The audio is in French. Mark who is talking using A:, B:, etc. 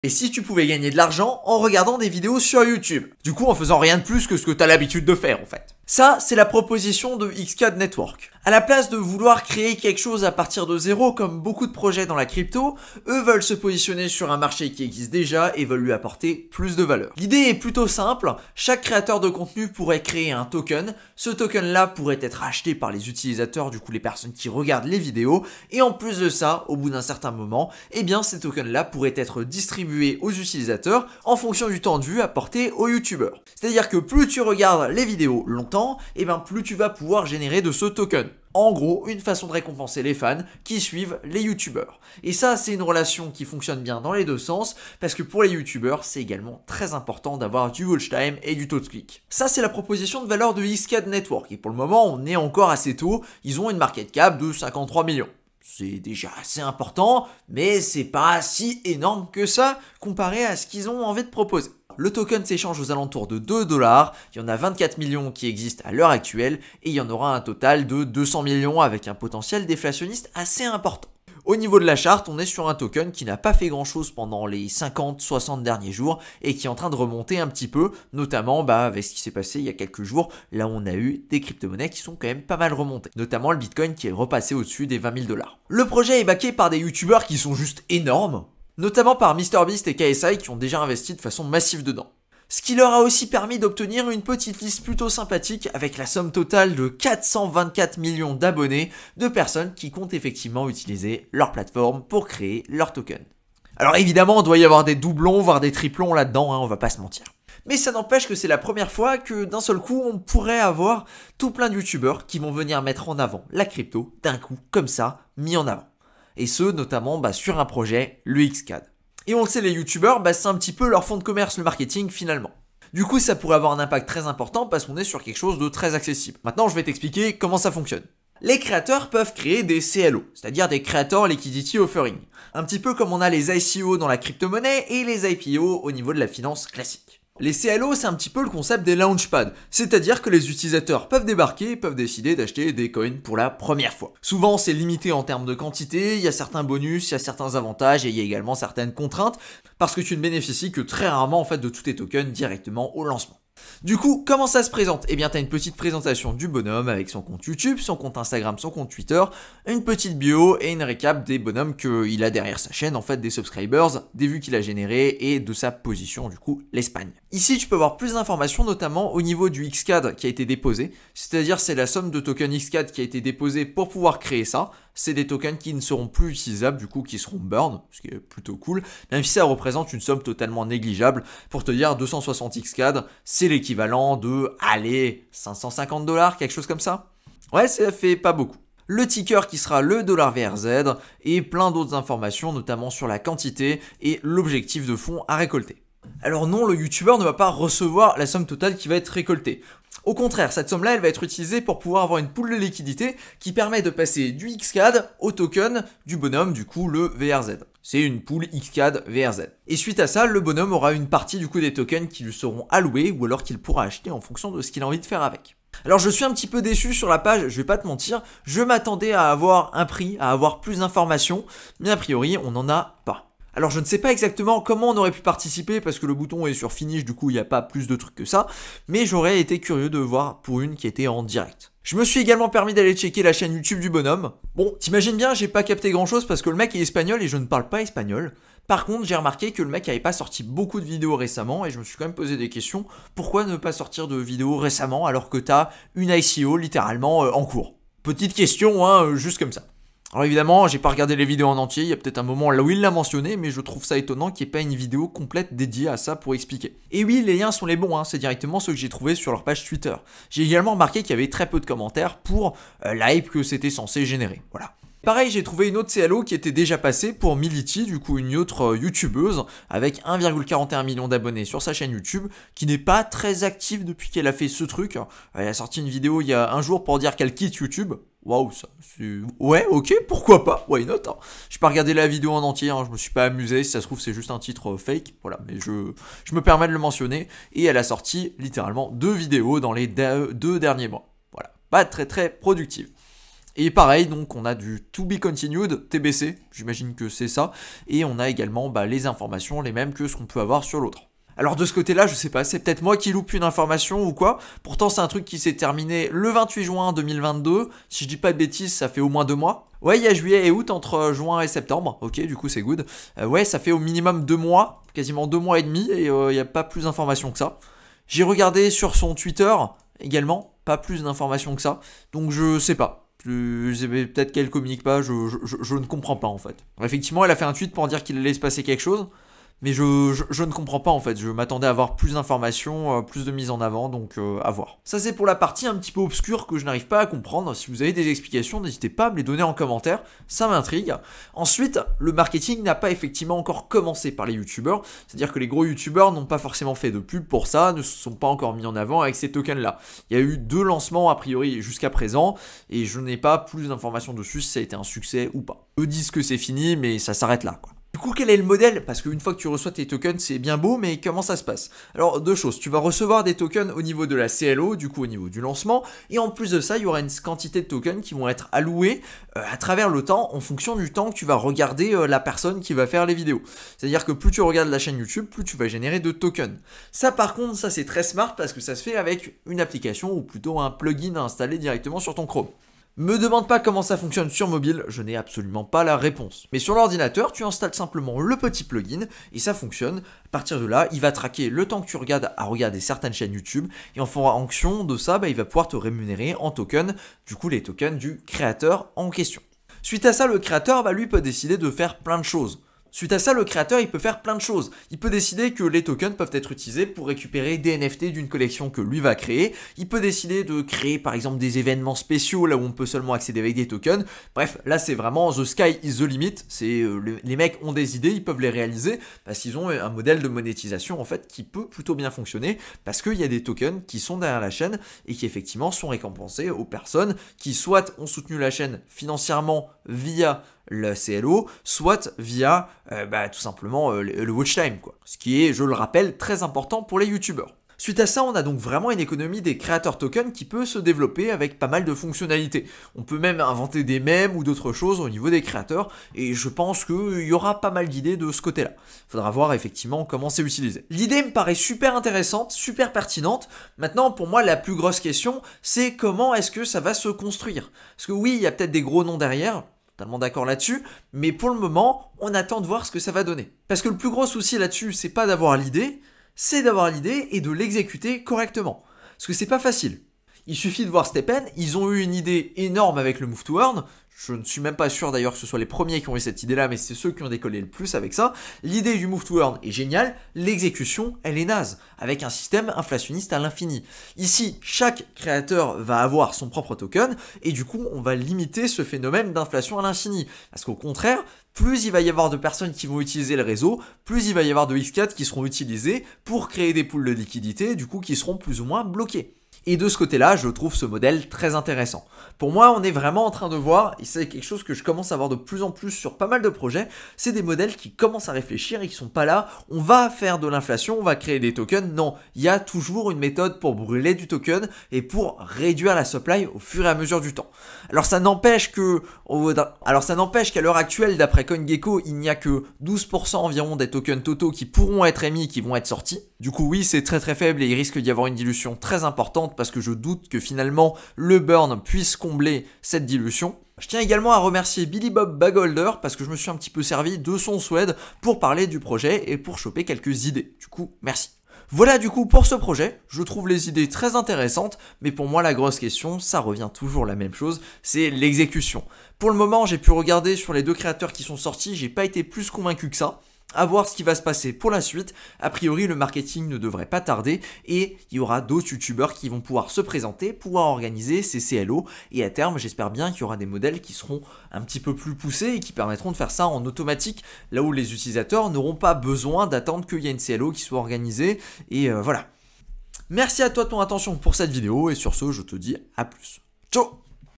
A: Et si tu pouvais gagner de l'argent en regardant des vidéos sur YouTube. Du coup, en faisant rien de plus que ce que tu as l'habitude de faire en fait. Ça, c'est la proposition de Xcad Network. À la place de vouloir créer quelque chose à partir de zéro, comme beaucoup de projets dans la crypto, eux veulent se positionner sur un marché qui existe déjà et veulent lui apporter plus de valeur. L'idée est plutôt simple, chaque créateur de contenu pourrait créer un token, ce token-là pourrait être acheté par les utilisateurs, du coup les personnes qui regardent les vidéos, et en plus de ça, au bout d'un certain moment, eh bien ces tokens-là pourraient être distribués aux utilisateurs en fonction du temps de vue apporté aux youtubeurs. C'est-à-dire que plus tu regardes les vidéos longtemps, et bien plus tu vas pouvoir générer de ce token. En gros, une façon de récompenser les fans qui suivent les youtubeurs. Et ça, c'est une relation qui fonctionne bien dans les deux sens, parce que pour les youtubeurs, c'est également très important d'avoir du watch time et du taux de clic. Ça, c'est la proposition de valeur de Xcad Network, et pour le moment, on est encore assez tôt, ils ont une market cap de 53 millions. C'est déjà assez important, mais c'est pas si énorme que ça, comparé à ce qu'ils ont envie de proposer. Le token s'échange aux alentours de 2 $, il y en a 24 millions qui existent à l'heure actuelle et il y en aura un total de 200 millions avec un potentiel déflationniste assez important. Au niveau de la charte, on est sur un token qui n'a pas fait grand chose pendant les 50-60 derniers jours et qui est en train de remonter un petit peu, notamment avec ce qui s'est passé il y a quelques jours, là où on a eu des crypto-monnaies qui sont quand même pas mal remontées, notamment le Bitcoin qui est repassé au-dessus des 20 000 $. Le projet est backé par des youtubeurs qui sont juste énormes, notamment par MrBeast et KSI qui ont déjà investi de façon massive dedans. Ce qui leur a aussi permis d'obtenir une petite liste plutôt sympathique avec la somme totale de 424 millions d'abonnés de personnes qui comptent effectivement utiliser leur plateforme pour créer leur token. Alors évidemment, il doit y avoir des doublons, voire des triplons là-dedans, on va pas se mentir. Mais ça n'empêche que c'est la première fois que d'un seul coup, on pourrait avoir tout plein de youtubeurs qui vont venir mettre en avant la crypto d'un coup, comme ça, mis en avant. Et ce, notamment sur un projet, le Xcad. Et on le sait, les youtubeurs, c'est un petit peu leur fond de commerce, le marketing finalement. Du coup, ça pourrait avoir un impact très important parce qu'on est sur quelque chose de très accessible. Maintenant, je vais t'expliquer comment ça fonctionne. Les créateurs peuvent créer des CLO, c'est-à-dire des Creator Liquidity Offering. Un petit peu comme on a les ICO dans la crypto-monnaie et les IPO au niveau de la finance classique. Les CLO, c'est un petit peu le concept des launchpads, c'est-à-dire que les utilisateurs peuvent débarquer et peuvent décider d'acheter des coins pour la première fois. Souvent, c'est limité en termes de quantité, il y a certains bonus, il y a certains avantages et il y a également certaines contraintes, parce que tu ne bénéficies que très rarement en fait de tous tes tokens directement au lancement. Du coup, comment ça se présente? Eh bien, tu as une petite présentation du bonhomme avec son compte YouTube, son compte Instagram, son compte Twitter, une petite bio et une récap des bonhommes qu'il a derrière sa chaîne, en fait, des subscribers, des vues qu'il a générées et de sa position, du coup, l'Espagne. Ici, tu peux avoir plus d'informations, notamment au niveau du Xcad qui a été déposé, c'est-à-dire c'est la somme de tokens Xcad qui a été déposée pour pouvoir créer ça. C'est des tokens qui ne seront plus utilisables, du coup qui seront burn, ce qui est plutôt cool, même si ça représente une somme totalement négligeable. Pour te dire, 260 Xcad, c'est l'équivalent de, allez, 550 $, quelque chose comme ça. Ouais, ça fait pas beaucoup. Le ticker qui sera le $VRZ et plein d'autres informations, notamment sur la quantité et l'objectif de fonds à récolter. Alors non, le youtubeur ne va pas recevoir la somme totale qui va être récoltée. Au contraire, cette somme-là, elle va être utilisée pour pouvoir avoir une pool de liquidité qui permet de passer du Xcad au token du bonhomme, du coup le VRZ. C'est une pool Xcad VRZ. Et suite à ça, le bonhomme aura une partie du coup des tokens qui lui seront alloués ou alors qu'il pourra acheter en fonction de ce qu'il a envie de faire avec. Alors je suis un petit peu déçu sur la page, je vais pas te mentir, je m'attendais à avoir un prix, à avoir plus d'informations, mais a priori on n'en a pas. Alors je ne sais pas exactement comment on aurait pu participer parce que le bouton est sur finish, du coup il n'y a pas plus de trucs que ça, mais j'aurais été curieux de voir pour une qui était en direct. Je me suis également permis d'aller checker la chaîne YouTube du bonhomme. Bon, t'imagines bien, j'ai pas capté grand chose parce que le mec est espagnol et je ne parle pas espagnol. Par contre, j'ai remarqué que le mec avait pas sorti beaucoup de vidéos récemment et je me suis quand même posé des questions. Pourquoi ne pas sortir de vidéos récemment alors que t'as une ICO littéralement en cours? Petite question, juste comme ça. Alors évidemment, j'ai pas regardé les vidéos en entier, il y a peut-être un moment là où il l'a mentionné, mais je trouve ça étonnant qu'il n'y ait pas une vidéo complète dédiée à ça pour expliquer. Et oui, les liens sont les bons, c'est directement ceux que j'ai trouvés sur leur page Twitter. J'ai également remarqué qu'il y avait très peu de commentaires pour l'hype que c'était censé générer, voilà. Pareil, j'ai trouvé une autre CLO qui était déjà passée pour Militi, du coup une autre youtubeuse, avec 1,41 million d'abonnés sur sa chaîne YouTube, qui n'est pas très active depuis qu'elle a fait ce truc. Elle a sorti une vidéo il y a un jour pour dire qu'elle quitte YouTube. Waouh, ça c'est... Ouais, ok, pourquoi pas, why not. J'ai pas regardé la vidéo en entier, je me suis pas amusé, si ça se trouve c'est juste un titre fake, voilà, mais je me permets de le mentionner, et elle a sorti littéralement 2 vidéos dans les 2 derniers mois. Voilà, pas très productive. Et pareil, donc on a du To Be Continued, TBC, j'imagine que c'est ça, et on a également les informations, les mêmes que ce qu'on peut avoir sur l'autre. Alors de ce côté-là, je sais pas, c'est peut-être moi qui loupe une information ou quoi. Pourtant c'est un truc qui s'est terminé le 28 juin 2022. Si je dis pas de bêtises, ça fait au moins 2 mois. Ouais, il y a juillet et août entre juin et septembre. Ok, du coup c'est good. Ouais, ça fait au minimum 2 mois, quasiment 2 mois et demi, et il n'y a pas plus d'informations que ça. J'ai regardé sur son Twitter également, pas plus d'informations que ça. Donc je sais pas. Peut-être qu'elle communique pas, je ne comprends pas en fait. Effectivement, elle a fait un tweet pour dire qu'il allait se passer quelque chose. Mais je ne comprends pas en fait, je m'attendais à avoir plus d'informations, plus de mise en avant, donc à voir. Ça c'est pour la partie un petit peu obscure que je n'arrive pas à comprendre. Si vous avez des explications, n'hésitez pas à me les donner en commentaire, ça m'intrigue. Ensuite, le marketing n'a pas effectivement encore commencé par les youtubeurs, c'est-à-dire que les gros youtubeurs n'ont pas forcément fait de pub pour ça, ne se sont pas encore mis en avant avec ces tokens là. Il y a eu 2 lancements a priori jusqu'à présent, et je n'ai pas plus d'informations dessus si ça a été un succès ou pas. Eux disent que c'est fini, mais ça s'arrête là quoi. Du coup, quel est le modèle? Parce qu'une fois que tu reçois tes tokens, c'est bien beau, mais comment ça se passe? Alors, 2 choses. Tu vas recevoir des tokens au niveau de la CLO, du coup au niveau du lancement, et en plus de ça, il y aura une quantité de tokens qui vont être alloués à travers le temps, en fonction du temps que tu vas regarder la personne qui va faire les vidéos. C'est-à-dire que plus tu regardes la chaîne YouTube, plus tu vas générer de tokens. Ça par contre, ça c'est très smart parce que ça se fait avec une application, ou plutôt un plugin installé directement sur ton Chrome. Me demande pas comment ça fonctionne sur mobile, je n'ai absolument pas la réponse. Mais sur l'ordinateur, tu installes simplement le petit plugin et ça fonctionne. À partir de là, il va traquer le temps que tu regardes à regarder certaines chaînes YouTube et en fonction de ça, il va pouvoir te rémunérer en tokens, du coup les tokens du créateur en question. Suite à ça, le créateur lui peut décider de faire plein de choses. Suite à ça, le créateur, il peut faire plein de choses. Il peut décider que les tokens peuvent être utilisés pour récupérer des NFT d'une collection que lui va créer. Il peut décider de créer par exemple des événements spéciaux là où on peut seulement accéder avec des tokens. Bref, là c'est vraiment the sky is the limit. Les mecs ont des idées, ils peuvent les réaliser parce qu'ils ont un modèle de monétisation en fait qui peut plutôt bien fonctionner parce qu'il y a des tokens qui sont derrière la chaîne et qui effectivement sont récompensés aux personnes qui soit ont soutenu la chaîne financièrement via le CLO, soit via tout simplement le watch time quoi. Ce qui est, je le rappelle, très important pour les youtubeurs. Suite à ça, on a donc vraiment une économie des créateurs tokens qui peut se développer avec pas mal de fonctionnalités. On peut même inventer des mèmes ou d'autres choses au niveau des créateurs et je pense qu'il y aura pas mal d'idées de ce côté-là. Faudra voir effectivement comment c'est utilisé. L'idée me paraît super intéressante, super pertinente. Maintenant, pour moi, la plus grosse question, c'est comment est-ce que ça va se construire? Parce que oui, il y a peut-être des gros noms derrière, totalement d'accord là-dessus, mais pour le moment, on attend de voir ce que ça va donner. Parce que le plus gros souci là-dessus, c'est pas d'avoir l'idée, c'est d'avoir l'idée et de l'exécuter correctement. Parce que c'est pas facile. Il suffit de voir Stepn, ils ont eu une idée énorme avec le Move to Earn. Je ne suis même pas sûr d'ailleurs que ce soit les premiers qui ont eu cette idée-là, mais c'est ceux qui ont décollé le plus avec ça. L'idée du Move to Earn est géniale, l'exécution, elle est naze, avec un système inflationniste à l'infini. Ici, chaque créateur va avoir son propre token, et du coup, on va limiter ce phénomène d'inflation à l'infini. Parce qu'au contraire, plus il va y avoir de personnes qui vont utiliser le réseau, plus il va y avoir de X4 qui seront utilisés pour créer des pools de liquidité, du coup qui seront plus ou moins bloqués. Et de ce côté-là, je trouve ce modèle très intéressant. Pour moi, on est vraiment en train de voir, et c'est quelque chose que je commence à voir de plus en plus sur pas mal de projets, c'est des modèles qui commencent à réfléchir et qui sont pas là, on va faire de l'inflation, on va créer des tokens. Non, il y a toujours une méthode pour brûler du token et pour réduire la supply au fur et à mesure du temps. Alors ça n'empêche qu'à l'heure actuelle, d'après CoinGecko, il n'y a que 12% environ des tokens totaux qui pourront être émis, qui vont être sortis. Du coup, oui, c'est très faible et il risque d'y avoir une dilution très importante parce que je doute que finalement le burn puisse combler cette dilution. Je tiens également à remercier Billy Bob Bagholder parce que je me suis un petit peu servi de son Swed pour parler du projet et pour choper quelques idées. Du coup, merci. Voilà du coup pour ce projet, je trouve les idées très intéressantes, mais pour moi la grosse question, ça revient toujours la même chose, c'est l'exécution. Pour le moment, j'ai pu regarder sur les 2 créateurs qui sont sortis, j'ai pas été plus convaincu que ça. À voir ce qui va se passer pour la suite. A priori, le marketing ne devrait pas tarder et il y aura d'autres youtubeurs qui vont pouvoir se présenter, pouvoir organiser ces CLO et à terme, j'espère bien qu'il y aura des modèles qui seront un petit peu plus poussés et qui permettront de faire ça en automatique, là où les utilisateurs n'auront pas besoin d'attendre qu'il y ait une CLO qui soit organisée et voilà. Merci à toi de ton attention pour cette vidéo et sur ce, je te dis à plus. Ciao!